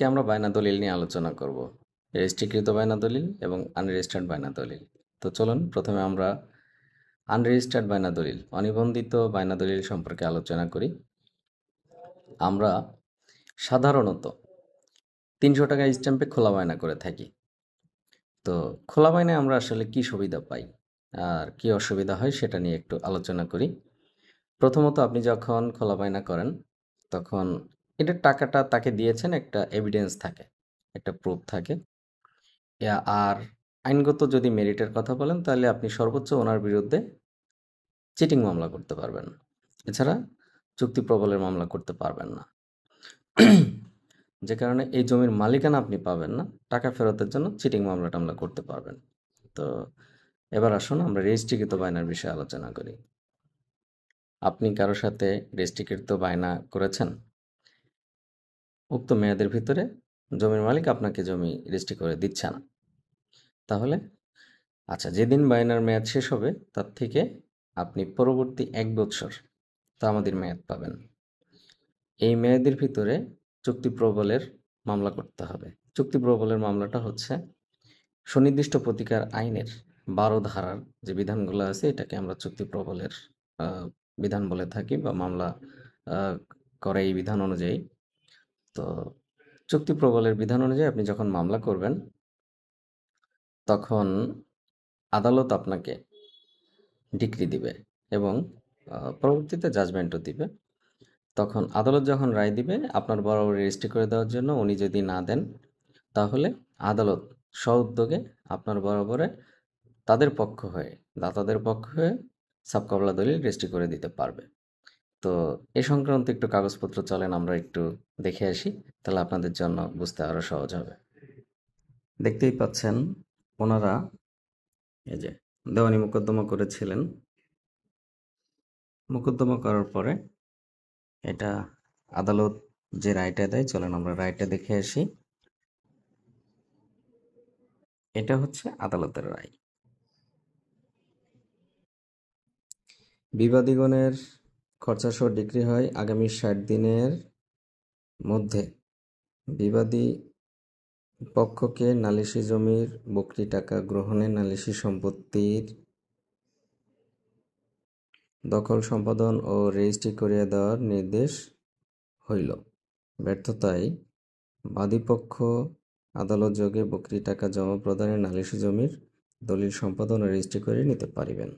আজকে আমরা বায়না দলিল নিয়ে আলোচনা করব, রেজিস্ট্রিকৃত বায়না দলিল এবং আনরেজিস্টার্ড বায়না দলিল। তো চলুন প্রথমে আমরা আনরেজিস্টার্ড বায়না দলিল, অনিবন্ধিত বায়না দলিল সম্পর্কে আলোচনা করি। আমরা সাধারণত 300 টাকা স্ট্যাম্পে খোলা বায়না করে থাকি। তো খোলা বায়নায় আমরা আসলে কি সুবিধা পাই আর কি অসুবিধা হয় সেটা নিয়ে একটু আলোচনা করি। প্রথমত, আপনি যখন খোলা বায়না করেন তখন এটার টাকাটা তাকে দিয়েছেন, একটা এভিডেন্স থাকে, একটা প্রুফ থাকে। আর আইনগত যদি মেরিটের কথা বলেন তাহলে আপনি সর্বোচ্চ ওনার বিরুদ্ধে চিটিং মামলা করতে পারবেন। এছাড়া চুক্তি প্রবলের মামলা করতে পারবেন না। যে কারণে এই জমির মালিকানা আপনি পাবেন না, টাকা ফেরতের জন্য চিটিং মামলা টামলা করতে পারবেন। তো এবার আসুন আমরা রেজিস্ট্রিকৃত বায়নার বিষয়ে আলোচনা করি। আপনি কারোর সাথে রেজিস্ট্রিকৃত বায়না করেছেন, উক্ত মেয়াদের ভিতরে জমির মালিক আপনাকে জমি রেজিস্ট্রি করে দিচ্ছে না, তাহলে আচ্ছা, যেদিন বায়নার মেয়াদ শেষ হবে তার থেকে আপনি পরবর্তী 1 বৎসর তামাদির মেয়াদ পাবেন। এই মেয়াদের ভিতরে চুক্তি প্রবলের মামলা করতে হবে। চুক্তি প্রবলের মামলাটা হচ্ছে সুনির্দিষ্ট প্রতিকার আইনের 12 ধারার যে বিধানগুলো আছে এটাকে আমরা চুক্তি প্রবলের বিধান বলে থাকি, বা মামলা করে এই বিধান অনুযায়ী। তো চুক্তি প্রবলের বিধান অনুযায়ী আপনি যখন মামলা করবেন তখন আদালত আপনাকে ডিক্রি দিবে এবং পরবর্তীতে জাজমেন্টও দিবে। তখন আদালত যখন রায় দিবে আপনার বরাবর রেজিস্ট্রি করে দেওয়ার জন্য, উনি যদি না দেন তাহলে আদালত স্বউদ্যোগে আপনার বরাবরে তাদের পক্ষ হয়ে, দাতাদের পক্ষ হয়ে সাবকবলা দলিল রেজিস্ট্রি করে দিতে পারবে। তো এ সংক্রান্ত একটু কাগজপত্র চলেন আমরা একটু দেখে আসি, তাহলে আপনাদের জন্য বুঝতে আরও সহজ হবে। দেখতেই পাচ্ছেন ওনারা এই যে দেওয়ানি মোকদ্দমা করেছিলেন। মোকদ্দমা করার পরে এটা আদালত যে রায়টা দেয়, চলেন আমরা রায়টা দেখে আসি। এটা হচ্ছে আদালতের রায়। বিবাদীগণের খরচাসহ ডিক্রি হয় আগামী 60 দিনের মধ্যে বিবাদী পক্ষকে নালিশি জমির বকরি টাকা গ্রহণে, নালিশি সম্পত্তির দখল সম্পাদন ও রেজিস্ট্রি করিয়া দেওয়ার নির্দেশ হইল। ব্যর্থতায় বাদীপক্ষ আদালত যোগে বকরি টাকা জমা প্রদানে নালিশি জমির দলিল সম্পাদন ও রেজিস্ট্রি করে নিতে পারিবেন।